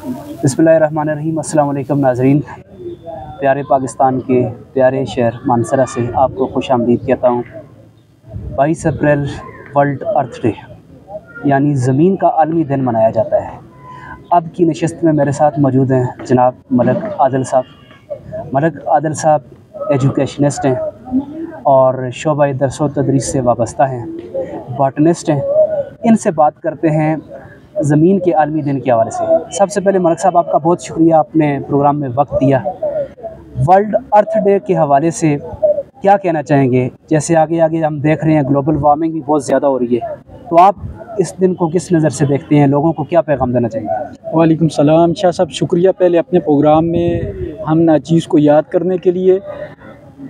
बिस्मिल्लाहिर्रहमानिर्रहीम। अस्सलाम वालेकुम नाज़रीन। प्यारे पाकिस्तान के प्यारे शहर मानसरा से आपको खुशामदीद कहता हूँ। 22 अप्रैल वर्ल्ड अर्थ डे यानी ज़मीन का आलमी दिन मनाया जाता है। अब की नशिस्त में मेरे साथ मौजूद हैं जनाब मलिक आदिल साहब। मलिक आदिल साहब एजुकेशनिस्ट हैं और शोबा दरस व तदरीस से वाबस्ता हैं, बॉटनिस्ट हैं। इनसे बात करते हैं ज़मीन के आलमी दिन के हवाले से। सबसे पहले मलिक साहब, आपका बहुत शुक्रिया, आपने प्रोग्राम में वक्त दिया। वर्ल्ड अर्थ डे के हवाले से क्या कहना चाहेंगे? जैसे आगे आगे हम देख रहे हैं ग्लोबल वार्मिंग भी बहुत ज़्यादा हो रही है, तो आप इस दिन को किस नज़र से देखते हैं? लोगों को क्या पैगाम देना चाहेंगे? वालेकुम सलाम। शाह साहब, शुक्रिया पहले अपने प्रोग्राम में हम नाचीज़ को याद करने के लिए।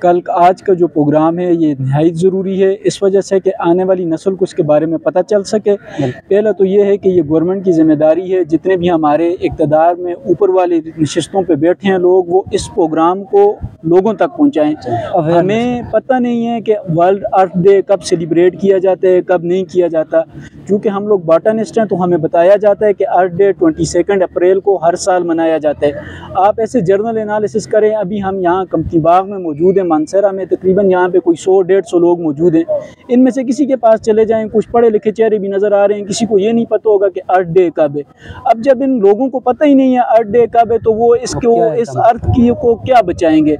आज का जो प्रोग्राम है ये नहायत ज़रूरी है, इस वजह से कि आने वाली नस्ल को इसके बारे में पता चल सके। पहला तो ये है कि ये गवर्नमेंट की ज़िम्मेदारी है, जितने भी हमारे इक़्तिदार में ऊपर वाले नशिस्तों पे बैठे हैं लोग, वो इस प्रोग्राम को लोगों तक पहुँचाएँ। हमें पता नहीं है कि वर्ल्ड अर्थ डे कब सेलिब्रेट किया जाता है, कब नहीं किया जाता। क्योंकि हम लोग बॉटनिस्ट हैं तो हमें बताया जाता है कि अर्थ डे 22 अप्रैल को हर साल मनाया जाता है। आप ऐसे जर्नल एनालिसिस करें, अभी हम यहाँ कंपनी बाग में मौजूद हैं मानसरा में, तकरीबन यहाँ पे कोई 100-150 लोग मौजूद हैं। इनमें से किसी के पास चले जाएं, कुछ पढ़े लिखे चेहरे भी नज़र आ रहे हैं, किसी को ये नहीं पता होगा कि अर्थ डे कब है। अब जब इन लोगों को पता ही नहीं है अर्थ डे कब है, तो वो इस अर्थ की को क्या बचाएंगे?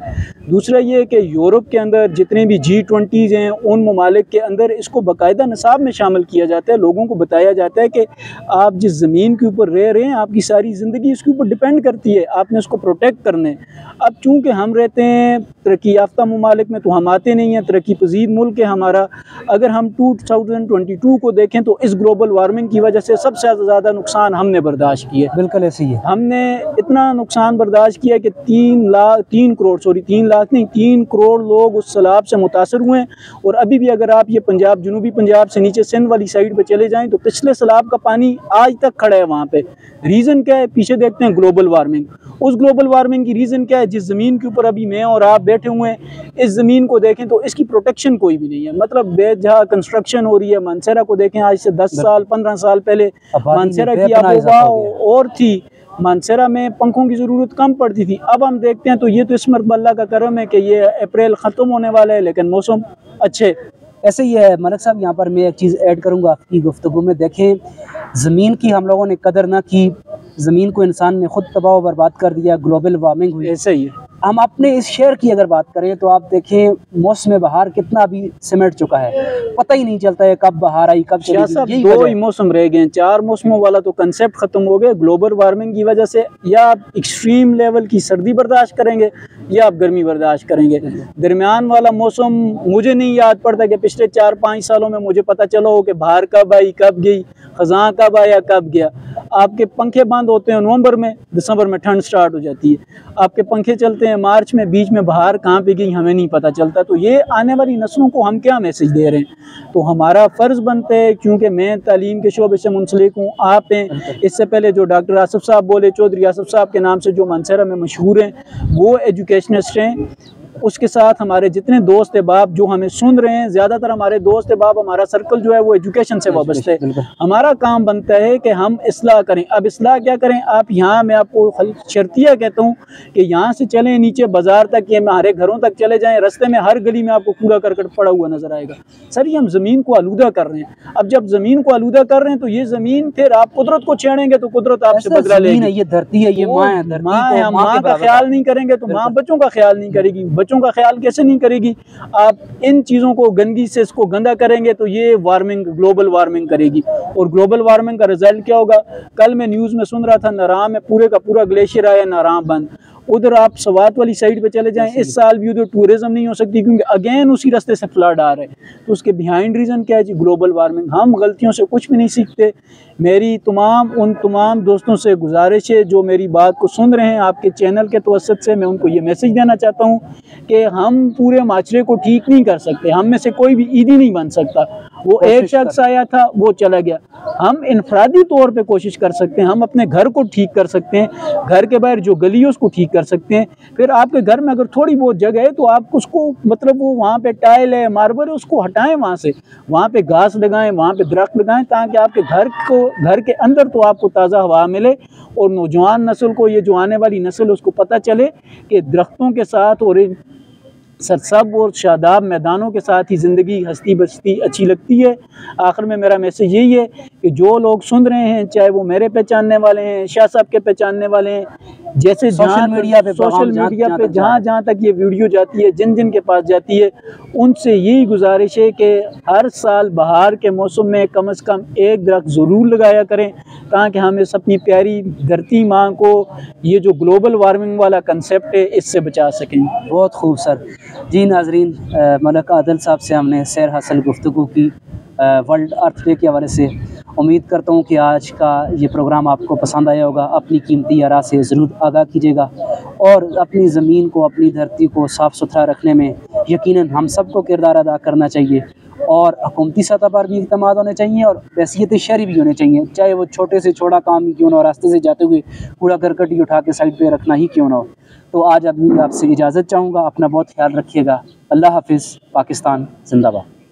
दूसरा ये कि यूरोप के अंदर जितने भी G20 हैं, उन ममालिक के अंदर इसको बाकायदा निसाब में शामिल किया जाता है। लोगों को बताया जाता है कि आप जिस ज़मीन के ऊपर रह रहे हैं, आपकी सारी ज़िंदगी इसके ऊपर डिपेंड करती है, आपने इसको प्रोटेक्ट करना है। अब चूँकि हम रहते हैं तरक्की याफ्ता ममालिक में, तो हम आते नहीं हैं, तरक्की पजीर मुल्क है हमारा। अगर हम 2022 को देखें तो इस ग्लोबल वार्मिंग की वजह से सबसे ज़्यादा नुकसान हमने बर्दाश्त किया। बिल्कुल ऐसे ही है। हमने इतना नुकसान बर्दाश्त किया कि 3 करोड़ लोग उस सैलाब से मुतासर हुए हैं। और अभी भी अगर आप ये पंजाब, जनूबी पंजाब से नीचे सिंध वाली साइड पे चले जाएं तो पिछले सैलाब का पानी आज तक खड़ा है वहाँ पे। रीज़न क्या है? पीछे देखते हैं ग्लोबल वार्मिंग। उस ग्लोबल वार्मिंग की रीज़न क्या है? जिस ज़मीन के ऊपर अभी मैं और आप बैठे हुए हैं, इस ज़मीन को देखें तो इसकी प्रोटेक्शन कोई भी नहीं है। मतलब जहाँ कंस्ट्रक्शन हो रही है, मानसरा को देखें, आज से 10 साल 15 साल पहले मानसरा की आबोहवा और थी। मानसरा में पंखों की ज़रूरत कम पड़ती थी। अब हम देखते हैं तो ये तो इसमत अल्लाह का करम है कि ये अप्रैल ख़त्म होने वाला है, लेकिन मौसम अच्छे ऐसे ही है। मलिक साहब, यहाँ पर मैं एक चीज़ ऐड करूँगा आपकी गुफ्तगू में। देखें, ज़मीन की हम लोगों ने कदर ना की, ज़मीन को इंसान ने ख़ुद तबाह बर्बाद कर दिया, ग्लोबल वार्मिंग हुई। ऐसे ही है। हम अपने इस शहर की अगर बात करें तो आप देखें मौसम बहार कितना अभी सिमट चुका है, पता ही नहीं चलता है कब बहार आई कब चली गई। 2 ही मौसम रह गए हैं, 4 मौसमों वाला तो कंसेप्ट ख़त्म हो गया ग्लोबल वार्मिंग की वजह से। या आप एक्सट्रीम लेवल की सर्दी बर्दाश्त करेंगे या आप गर्मी बर्दाश्त करेंगे। दरमियान वाला मौसम मुझे नहीं याद पड़ता कि पिछले 4-5 सालों में मुझे पता चला हो कि बहार कब आई कब गई, ख़ज़ां कब आया कब गया। आपके पंखे बंद होते हैं नवंबर में, दिसंबर में ठंड स्टार्ट हो जाती है। आपके पंखे चलते हैं मार्च में, बीच में बहार कहाँ पे गई हमें नहीं पता चलता। तो ये आने वाली नस्लों को हम क्या मैसेज दे रहे हैं? तो हमारा फ़र्ज़ बनता है, क्योंकि मैं तालीम के शोबे से मुंसलिक हूँ, आप हैं। इससे पहले जो डॉक्टर आसिफ साहब बोले, चौधरी आसिफ साहब के नाम से जो मानसरा में मशहूर हैं, वो एजुकेशनिस्ट हैं। उसके साथ हमारे जितने दोस्त अहबाब जो हमें सुन रहे हैं, ज़्यादातर हमारे दोस्त अहबाब, हमारा सर्कल जो है वो एजुकेशन से वाबस्ता है। हमारा काम बनता है कि हम इस्लाह करें। अब इस्लाह क्या करें? आप यहाँ, मैं आपको शर्तिया कहता हूँ कि यहाँ से चलें नीचे बाज़ार तक, या हमारे घरों तक चले जाएँ, रास्ते में हर गली में आपको कूड़ा करकट पड़ा हुआ नज़र आएगा। सर, ये हम ज़मीन को आलूदा कर रहे हैं। अब जब ज़मीन को आलूदा कर रहे हैं तो ये ज़मीन, फिर आप कुदरत को छेड़ेंगे तो कुदरत आपसे बदला लेगी। ये धरती है, ये माँ है, हम माँ का ख्याल नहीं करेंगे तो माँ बच्चों का ख्याल नहीं करेगी। बच्चों का ख्याल कैसे नहीं करेगी? आप इन चीज़ों को, गंदगी से इसको गंदा करेंगे तो ये वार्मिंग, ग्लोबल वार्मिंग करेगी। और ग्लोबल वार्मिंग का रिजल्ट क्या होगा? कल मैं न्यूज़ में सुन रहा था, नाराम में पूरे का पूरा ग्लेशियर आया, नाराम बंद। उधर आप सवात वाली साइड पे चले जाएं, इस साल भी उधर टूरिज्म नहीं हो सकती, क्योंकि अगेन उसी रास्ते से फ्लड आ रहे हैं। तो उसके बिहाइंड रीज़न क्या है जी? Global warming. हम गलतियों से कुछ भी नहीं सीखते। मेरी उन तमाम दोस्तों से गुजारिश है जो मेरी बात को सुन रहे हैं, आपके चैनल के तवस्सुत से मैं उनको ये मैसेज देना चाहता हूँ कि हम पूरे माशरे को ठीक नहीं कर सकते। हम में से कोई भी ईदी नहीं बन सकता। वो एक शख्स आया था, वो चला गया। हम इनफरादी तौर पे कोशिश कर सकते हैं, हम अपने घर को ठीक कर सकते हैं, घर के बाहर जो गली है उसको ठीक कर सकते हैं। फिर आपके घर में अगर थोड़ी बहुत जगह है तो आप उसको, मतलब वो वहाँ पे टाइल है, मार्बल है, उसको हटाएं वहाँ से, वहाँ पे घास लगाएं, वहाँ पे दरख्त लगाएं, ताकि आपके घर के अंदर तो आपको ताज़ा हवा मिले और नौजवान नस्ल को, ये जो आने वाली नस्ल उसको पता चले कि दरख्तों के साथ और इन सरसब और शादाब मैदानों के साथ ही ज़िंदगी हंसती बसती अच्छी लगती है। आखिर में मेरा मैसेज यही है कि जो लोग सुन रहे हैं, चाहे वो मेरे पहचानने वाले हैं, शाह साहब के पहचानने वाले हैं, जैसे सोशल मीडिया पे जहाँ तक ये वीडियो जाती है, जिन जिन के पास जाती है, उनसे यही गुजारिश है कि हर साल बहार के मौसम में कम से कम एक दरख्त ज़रूर लगाया करें, ताकि हम इस अपनी प्यारी धरती माँ को ये जो ग्लोबल वार्मिंग वाला कंसेप्ट है इससे बचा सकें। बहुत खूब सर। जी नाजरीन, मलक आदिल साहब से हमने सैर हासिल गुफ्तगू की वर्ल्ड अर्थ डे के हवाले से। उम्मीद करता हूँ कि आज का ये प्रोग्राम आपको पसंद आया होगा। अपनी कीमती आरा से ज़रूर आगाह कीजिएगा और अपनी ज़मीन को, अपनी धरती को साफ़ सुथरा रखने में यकीनन हम सबको किरदार अदा करना चाहिए और हुकूमती सतह पर भी इक़दाम होने चाहिए और हैसियत शहरी भी होने चाहिए, चाहे वो छोटे से छोटा काम ही क्यों ना हो, रास्ते से जाते हुए कूड़ा करकट ही उठा के साइड पे रखना ही क्यों ना हो। तो आज अभी आपसे इजाज़त चाहूँगा। अपना बहुत ख्याल रखिएगा। अल्लाह हाफिज़। पाकिस्तान जिंदाबाद।